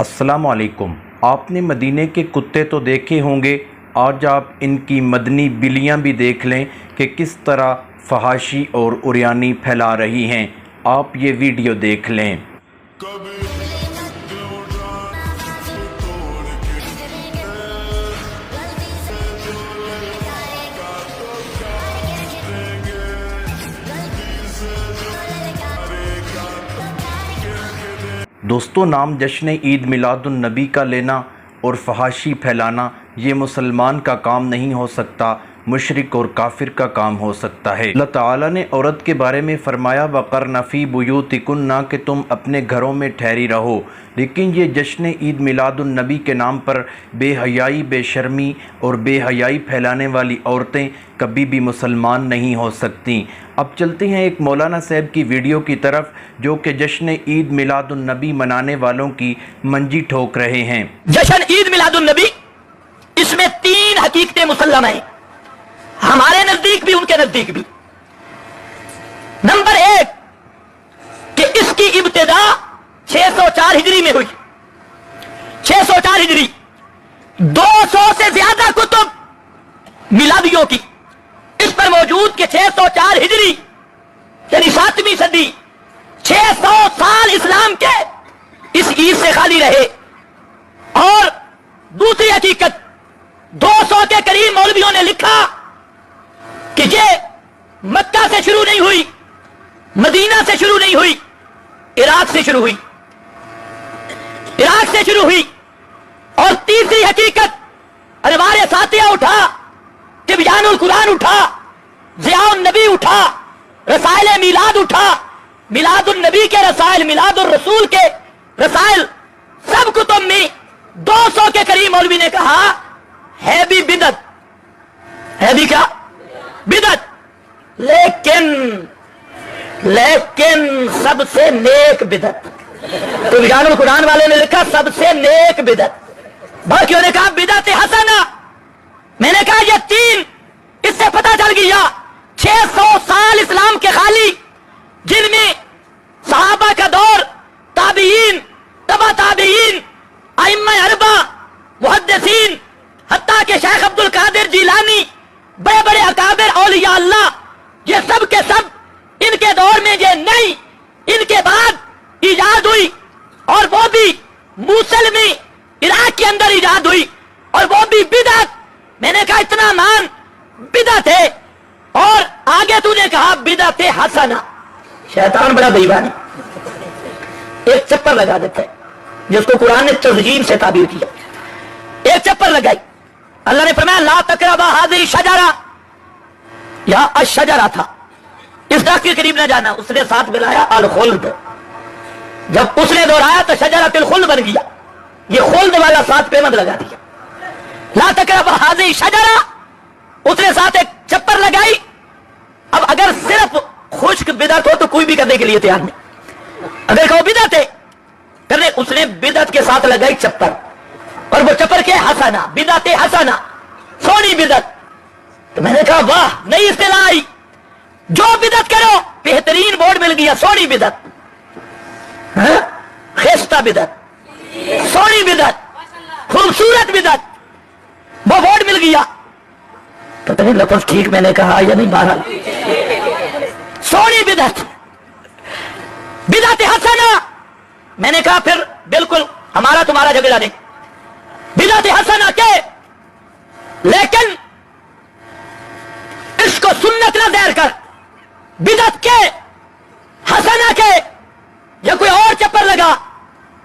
السلام علیکم۔ آپ نے مدینے کے کتے تو دیکھے ہوں گے، آج آپ ان کی مدنی بلیاں بھی دیکھ لیں کہ کس طرح فحاشی اور عریانی پھیلا رہی ہیں۔ آپ یہ ویڈیو دیکھ لیں۔ دوستو، نام جشن عید میلاد النبی کا لینا اور فحاشی پھیلانا یہ مسلمان کا کام نہیں ہو سکتا، مشرک اور کافر کا کام ہو سکتا ہے۔ اللہ تعالیٰ نے عورت کے بارے میں فرمایا وَقَرْنَ فِي بُيُوتِكُنَّ کہ تم اپنے گھروں میں ٹھہری رہو، لیکن یہ جشن عید میلاد النبی کے نام پر بے حیائی، بے شرمی اور بے حیائی پھیلانے والی عورتیں کبھی بھی مسلمان نہیں ہو سکتیں۔ اب چلتے ہیں ایک مولانا صاحب کی ویڈیو کی طرف جو کہ جشن عید میلاد النبی منانے والوں کی منجی ٹھوک رہے ہیں۔ جشن عید میلاد النبی، اس میں 3 حقیقتیں مسلمہ ہیں، ہمارے نزدیک بھی ان کے نزدیک بھی۔ نمبر 1 کہ اس کی ابتدا 604 ہجری میں ہوئی۔ 604 ہجری، 200 سے زیادہ کتب میلادیوں کی اس پر موجود کہ 604 ہجری یعنی 7ویں صدی، 600 سال اسلام کے اس عید سے خالی رہے۔ اور دوسری حقیقت، 200 کے قریب مولویوں نے لکھا کہ یہ مکہ سے شروع نہیں ہوئی، مدینہ سے شروع نہیں ہوئی، عراق سے شروع ہوئی، عراق سے شروع ہوئی۔ اور تیسری حقیقت، انوار ساتیہ اٹھا، تبیان القرآن اٹھا، ضیاء النبی اٹھا، رسائل میلاد اٹھا، میلاد النبی کے رسائل، میلاد الرسول کے رسائل، سب کتب میں 200 کے قریب مولوی نے کہا ہے بھی بدعت، ہے بھی کیا؟ بدعت، لیکن سب سے نیک بدعت۔ تو تبیان القرآن والے نے لکھا سب سے نیک بدعت، باقیوں نے کہا بدعت حسنہ۔ میں نے کہا یہ 3 اس سے پتہ چل گیا 600 سال اسلام کے خالی، جن میں صحابہ کا دور، تابعین، تبع تابعین، ائمہ اربعہ، محدثین، حتیٰ کہ شیخ عبد القادر جیلانی، بڑے بڑے اکابر اولیاء اللہ، یہ سب کے سب ان کے دور میں یہ نہیں، ان کے بعد ایجاد ہوئی، اور وہ بھی موصل میں عراق کے اندر ایجاد ہوئی، اور وہ بھی بدعت۔ میں نے کہا اتنا مان بدعت ہے، اور آگے تو نے کہا بدعت حسنہ۔ شیطان بڑا بے ایمان ہے، ایک چپر لگا دیتا ہے جس کو قرآن نے تزیین سے تعبیر کیا۔ ایک چپر لگائی، اللہ نے فرمایا لا تقربا هذه الشجرہ، یا الشجرہ تھا، اس درخت کے قریب نہ جانا، اس نے ساتھ ملایا الخلد، جب اس نے دہرایا تو شجرۃ الخلد بن گیا، یہ خلد والا ساتھ پیمند لگا دیا۔ لا تقربا هذه الشجرہ، اس نے ساتھ ایک چپر لگائی۔ اب اگر صرف خشک بدعت ہو تو کوئی بھی کرنے کے لیے تیار نہیں، اگر کہو بدعت ہے کرنے، اس نے بدعت کے ساتھ لگائی چپر، اور وہ چپر کے حسنہ، بدعت حسنہ، سونی بدعت۔ تو میں نے کہا واہ، نئی اصطلاح آئی، جو بدعت کرو بہترین بورڈ مل گیا، سونی بدعت، خستہ بدعت، سونی بدعت، خوبصورت بدعت، وہ بورڈ مل گیا۔ پتہ نہیں لفظ ٹھیک میں نے کہا یا نہیں، بہرحال سونی بدعت، بدعت حسنہ۔ میں نے کہا پھر بالکل ہمارا تمہارا جھگڑا نہیں، بدعت حسنہ کے، لیکن اس کو سنت نہ دیر کر، بدعت کے، حسنہ کے، یا کوئی اور چپر لگا۔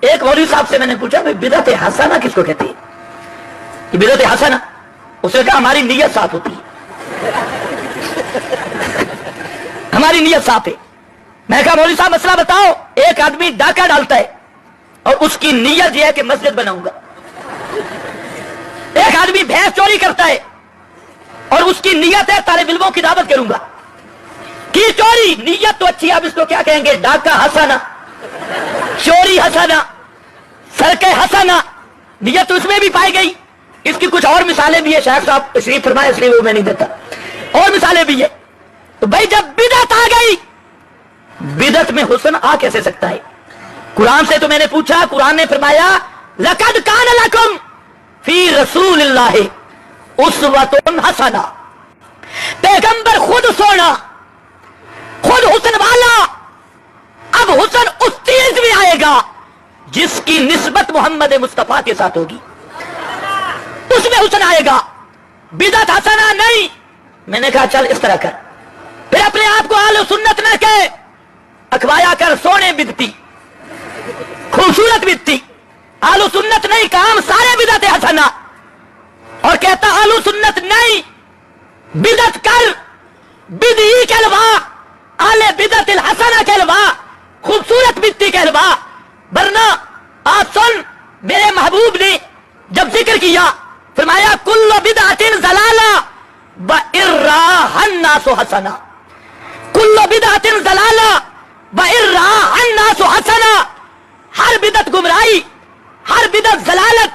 ایک مولوی صاحب سے میں نے پوچھا بدعت حسنہ کس کو کہتی ہے؟ کہ بدعت حسنہ، اس نے کہا ہماری نیت صاف ہوتی ہے، ہماری نیت صاف ہے۔ میں نے کہا مولوی صاحب مسئلہ بتاؤ، ایک آدمی ڈاکہ ڈالتا ہے اور اس کی نیت یہ ہے کہ مسجد بناؤں گا، ایک آدمی بھینس چوری کرتا ہے اور اس کی نیت ہے طالب علموں کی دعوت کروں گا، کی چوری، نیت تو اچھی، اب اس کو کیا کہیں گے؟ ڈاکہ حسنہ، چوری حسنہ، سرقہ حسنہ، نیت تو اس میں بھی پائی گئی۔ اس کی کچھ اور مثالیں بھی ہے، شیخ صاحب تشریف فرمائے اس لیے وہ میں نہیں دیتا، اور مثالیں بھی ہے۔ تو بھائی جب بدعت آ گئی، بدعت میں حسن آ کیسے سکتا ہے؟ قرآن سے تو میں نے پوچھا، قرآن نے فرمایا लक़द कान लकुम फी रसूलिल्लाहि उस्वतुन हसना। पैगंबर खुद सोना, खुद हुस्न वाला। अब हुस्न उस चीज में आएगा जिसकी निस्बत मोहम्मद मुस्तफा के साथ होगी, उसमें हुस्न आएगा, बिदअत हसना नहीं। मैंने कहा चल इस तरह कर, फिर अपने आप को आले सुन्नत न कहे, अखवाया कर सोने बिदती, खूबसूरत बिदती। आलू सुन्नत नहीं, काम सारे बिदअत हसना। और कहता आलू सुन्नत नहीं, बिदअत कर, बिदई कहलवा, आले बिदअत हसना कहलवा, खूबसूरत बिदती कहलवा। वरना आप सुन, मेरे महबूब ने जब जिक्र किया फरमाया कुल्लु बिदअतिन ज़लाला व इर्राहन नासु हसना। कुल्लु बिदअतिन ज़लाला व इर्राहन नासु हसना। हर बिदअत गुमराही, हर बिदअत ज़लालत,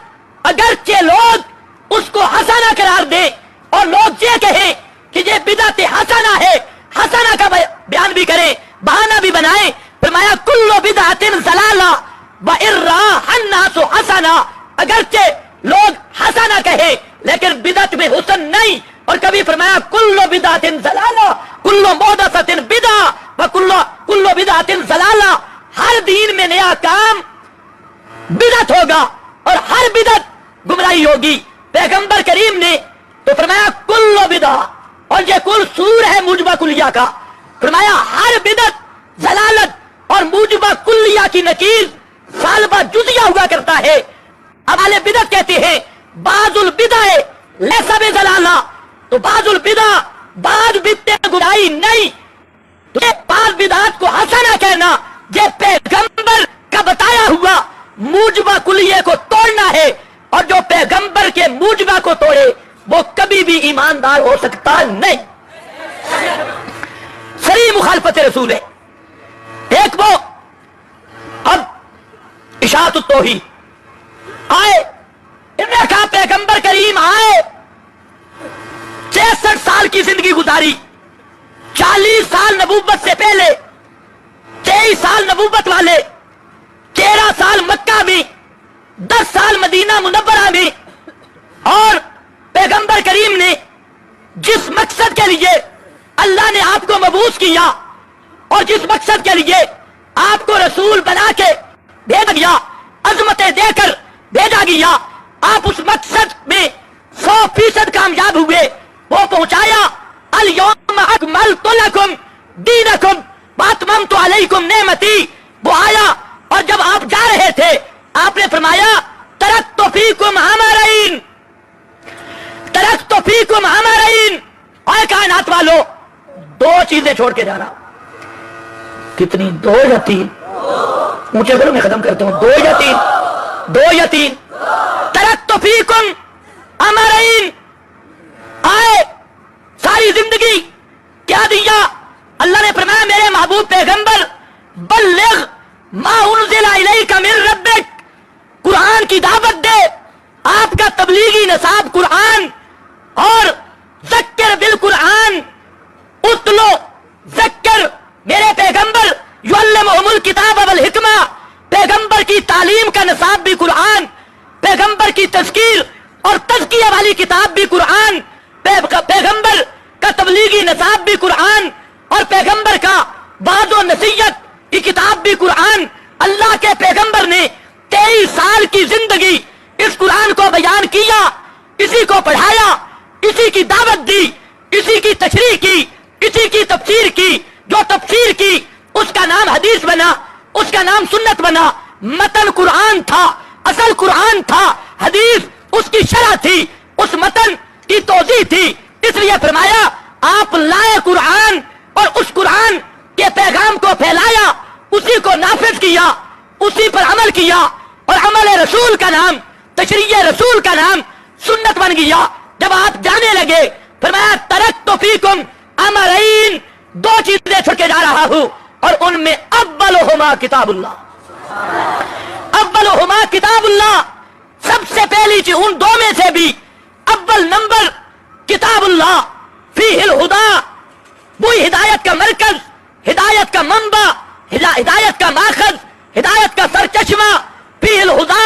अगरचे लोग उसको हसना करार दे और लोग ये कहें कि ये बिदअत हसना है, हसना का बयान भी करें, बहाना भी बनाए। फरमाया कुल्लु बिदअतिन ज़लाला व इर्राहन नासु हसना। अगरचे लोग हसना कहे लेकिन बिदअत में हुस्न नहीं। और कभी फरमाया कुल्लु बिदअतिन ज़लाला, कुल्लु मुहदसतिन बिदअ व कुल्लु बिदअतिन ज़लाला। हर दीन में नया काम बिदअत होगा और हर बिदअत गुमराही होगी। पैगंबर करीम ने तो फरमाया कुल्लु बिदअ, और ये कुल सूर है मुजबा कुलिया का। फरमाया हर बिदअत ज़लालत और मुजबा कुलिया की नकीर सालबा जुजिया हुआ करता है। अब आले बिदअत कहते हैं बाजुल बिदअ लैसा बिज़लाला, तो बाजुल बिदअ बाद बिदअत गुमराही नहीं। तो ये बाद बिदअत को हसना कहना, ये पैगंबर का बताया हुआ मुजबा कुलिये को तोड़ना है। और जो पैगंबर के मुजबा को तोड़े वो कभी भी ईमानदार हो सकता नहीं। सरी मुखालफत रसूल है। एक वो अब इशाअतुत तौहीद आए, इन्होंने कहा पैगंबर करीम आए, 63 साल की जिंदगी गुजारी, 40 साल नबूवत से पहले, 23 साल नबूवत वाले, 13 साल मक्का में, 10 साल मदीना मुनव्वरा में। और पैगंबर करीम ने जिस मकसद के लिए अल्लाह ने आपको मबूस किया और जिस मकसद के लिए आपको रसूल बना के भेजा गया, अजमतें देकर भेजा गया, आप उस मकसद में 100% कामयाब हुए। वो पहुंचाया अल यौम अकमलतु लकुम दीनकुम व अतममतु अलैकुम नेमती। वो आया और जब आप जा रहे थे आपने फरमाया तरक्तु फीकुम अमरैन, तरक्तु फीकुम अमरैन। और कायनात वालों, 2 चीजें छोड़ के जाना। कितनी? 2 या 3? ऊंचे करो, मैं खत्म करता हूं। 2 या 3? 2 या 3? तरक्तु फीकुम अमरैन। आए, सारी जिंदगी क्या दिया? अल्लाह ने फरमाया मेरे महबूब पैगंबर बल्लिग मा उनज़िला इलैका मिन रब्बिक, कुरान की दावत दे। आपका तबलीगी नसाब कुरान। और ज़क्किर बिल कुरान उतलो ज़क्किर, मेरे पैगंबर युअल्लिमुहुमुल किताब वल हिकमा, पैगंबर की तालीम का नसाब भी कुरान, पैगंबर की तज़कीर और तज़किया वाली किताब भी कुरान, पैगंबर का तबलीगी नसाब भी कुरान और पैगंबर का वादो नसीहत की किताब भी कुरान। अल्लाह के पैगंबर ने 23 साल की जिंदगी इस कुरान को बयान किया, इसी को पढ़ाया, इसी की दावत दी, इसी की तशरीह की, इसी की तफसीर की। जो तफसीर की उसका नाम हदीस बना, उसका नाम सुन्नत बना। मतन कुरान था, असल कुरान था, हदीस उसकी शरह थी, उस मतन की तौज़ीह थी। इसलिए फरमाया आप लाए कुरान और उस कुरान के पैगाम को फैलाया, उसी को नाफिज किया, उसी पर अमल किया और अमल रसूल का नाम, तशरीह रसूल का नाम सुन्नत बन गया। जब आप जाने लगे फरमाया तरक्तु फीकुम अमरैन, 2 चीजें छोड़ के जा रहा हूं और उनमें अव्वलुहुमा किताबुल्लाह, अव्वलुहुमा किताबुल्लाह। सबसे पहली चीज उन 2 में से भी अव्वल नंबर किताबुल्लाह, फीहिल हुदा, वो हिदायत का मरकज, हिदायत का मंबा, हिदायत का माखज, हिदायत का सरचश्मा। फीहिल हुदा,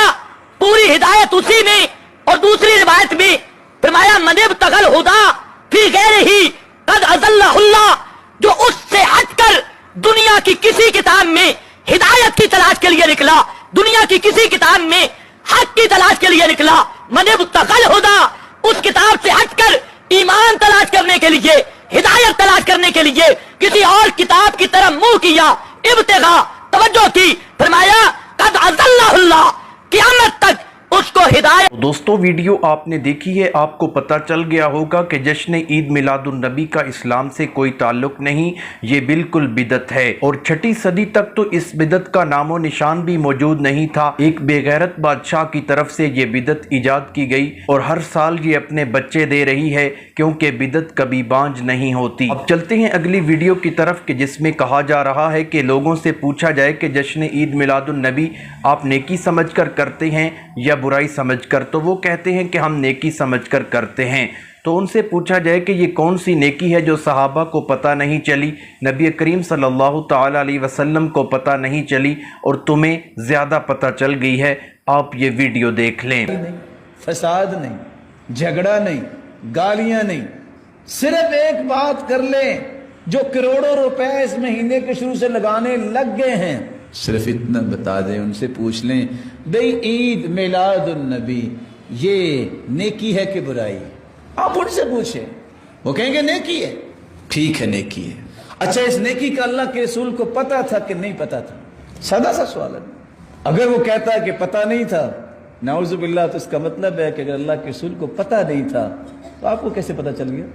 तुसी में और दूसरी रिवायत में फरमाया मनिब तगल हुदा फी गैरिही कद अज़ल्लहुल्लाह, जो उससे हटकर दुनिया की किसी किताब में हिदायत की तलाश के लिए निकला, दुनिया की किसी किताब में हक की तलाश के लिए निकला, मनिब तगल हुदा, उस किताब से हटकर ईमान तलाश करने के लिए, हिदायत तलाश करने के लिए किसी और किताब की तरफ मुंह किया, इब्तिगा तवज्जो की, फरमाया कद अज़ल्लहुल्लाह, क़यामत तक उसको हिदायत। दोस्तों वीडियो आपने देखी है, आपको पता चल गया होगा कि जश्न ईद मिलादुन नबी का इस्लाम से कोई ताल्लुक नहीं, ये बिल्कुल बिदत है। और 6वीं सदी तक तो इस बिदत का नामो निशान भी मौजूद नहीं था। एक बेगैरत बादशाह की तरफ से ये बिदत ईजाद की गई और हर साल ये अपने बच्चे दे रही है, क्योंकि बिदत कभी बांझ नहीं होती। अब चलते हैं अगली वीडियो की तरफ कि जिसमें कहा जा रहा है कि लोगों से पूछा जाए कि जश्न ईद मिलादुन नबी आप नेकी समझकर करते हैं या बुराई समझकर, तो वो कहते हैं कि हम नेकी समझकर करते हैं। तो उनसे पूछा जाए कि ये कौन सी नेकी है जो सहाबा को पता नहीं चली, नबी करीम सल्लल्लाहु ताला अलैहि वसल्लम को पता नहीं चली और तुम्हें ज़्यादा पता चल गई है, आप ये वीडियो देख लें। नहीं, फसाद नहीं, झगड़ा नहीं, गालियां नहीं, सिर्फ एक बात कर लें, जो करोड़ों रुपए इस महीने के शुरू से लगाने लग गए हैं, सिर्फ इतना बता दें, उनसे पूछ लें भाई ईद मिलादुन नबी ये नेकी है कि बुराई? आप उनसे पूछें, वो कहेंगे नेकी है। ठीक है नेकी है। अच्छा इस नेकी का अल्लाह के रसूल को पता था कि नहीं पता था? सादा सा सवाल है। अगर वो कहता है कि पता नहीं था, नाउज़ुबिल्लाह, तो इसका मतलब है कि अगर अल्लाह के रसूल को पता नहीं था तो आपको कैसे पता चल गया?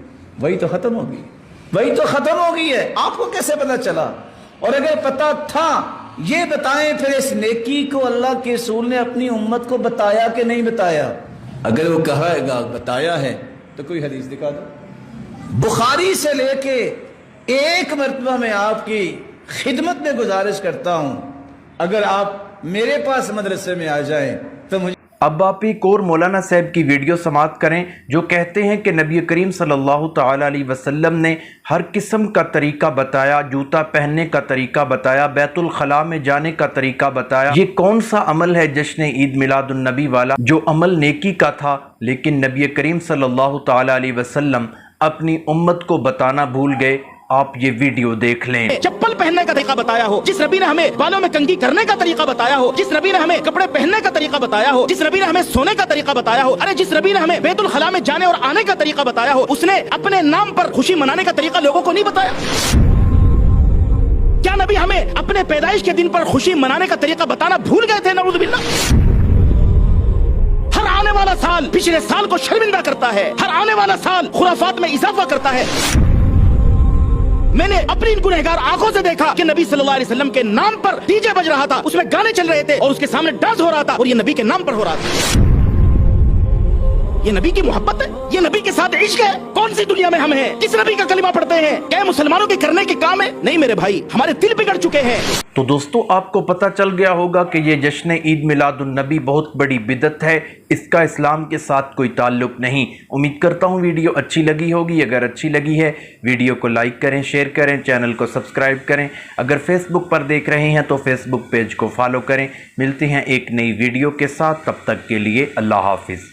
वही तो खत्म हो गई, वही तो खत्म हो गई है, आपको कैसे पता चला? और अगर पता था, ये बताएं फिर इस नेकी को अल्लाह के रसूल ने अपनी उम्मत को बताया कि नहीं बताया? अगर वो कहेगा बताया है तो कोई हदीस दिखा दो। बुखारी से लेके एक मरतबा मैं आपकी खिदमत में गुजारिश करता हूं, अगर आप मेरे पास मदरसे में आ जाएं तो मुझे। अब आप एक और मौलाना साहब की वीडियो समाअत करें जो कहते हैं कि नबी करीम सल्लल्लाहु ताला अलैहि वसल्लम ने हर किस्म का तरीका बताया, जूता पहनने का तरीका बताया, बैतुल खला में जाने का तरीका बताया। ये कौन सा अमल है जश्न ईद मिलादुन नबी वाला, जो अमल नेकी का था, लेकिन नबी करीम सल्लल्लाहु ताला अलैहि वसल्लम अपनी उम्मत को बताना भूल गए। आप ये वीडियो देख लें। चप्पल पहनने का तरीका बताया हो, जिस नबी ने हमें बालों में कंघी करने का तरीका बताया हो, जिस नबी ने हमें कपड़े पहनने का तरीका बताया हो, जिस नबी ने हमें सोने का तरीका बताया हो, अरे जिस नबी ने हमें बैतुल खला में जाने और आने का तरीका बताया हो, उसने अपने नाम पर खुशी मनाने का तरीका लोगों को नहीं बताया? क्या नबी हमें अपने पैदाइश के दिन पर खुशी मनाने का तरीका बताना भूल गए थे? नऊज़ुबिल्लाह। हर आने वाला साल पिछले साल को शर्मिंदा करता है, हर आने वाला साल खुराफात में इजाफा करता है। मैंने अपनी गुनहगार आंखों से देखा कि नबी सल्लल्लाहु अलैहि वसल्लम के नाम पर डीजे बज रहा था, उसमें गाने चल रहे थे और उसके सामने डांस हो रहा था, और ये नबी के नाम पर हो रहा था। ये नबी की मोहब्बत है? ये नबी के साथ इश्क है? कौन सी दुनिया में हम हैं? किस नबी का कलिमा पढ़ते हैं? क्या मुसलमानों के करने के काम है? नहीं मेरे भाई, हमारे दिल बिगड़ चुके हैं। तो दोस्तों आपको पता चल गया होगा कि ये जश्न ईद मिलादुन नबी बहुत बड़ी बिदत है, इसका इस्लाम के साथ कोई ताल्लुक नहीं। उम्मीद करता हूँ वीडियो अच्छी लगी होगी। अगर अच्छी लगी है वीडियो को लाइक करें, शेयर करें, चैनल को सब्सक्राइब करें। अगर फेसबुक पर देख रहे हैं तो फेसबुक पेज को फॉलो करें। मिलते हैं एक नई वीडियो के साथ, तब तक के लिए अल्लाह हाफिज़।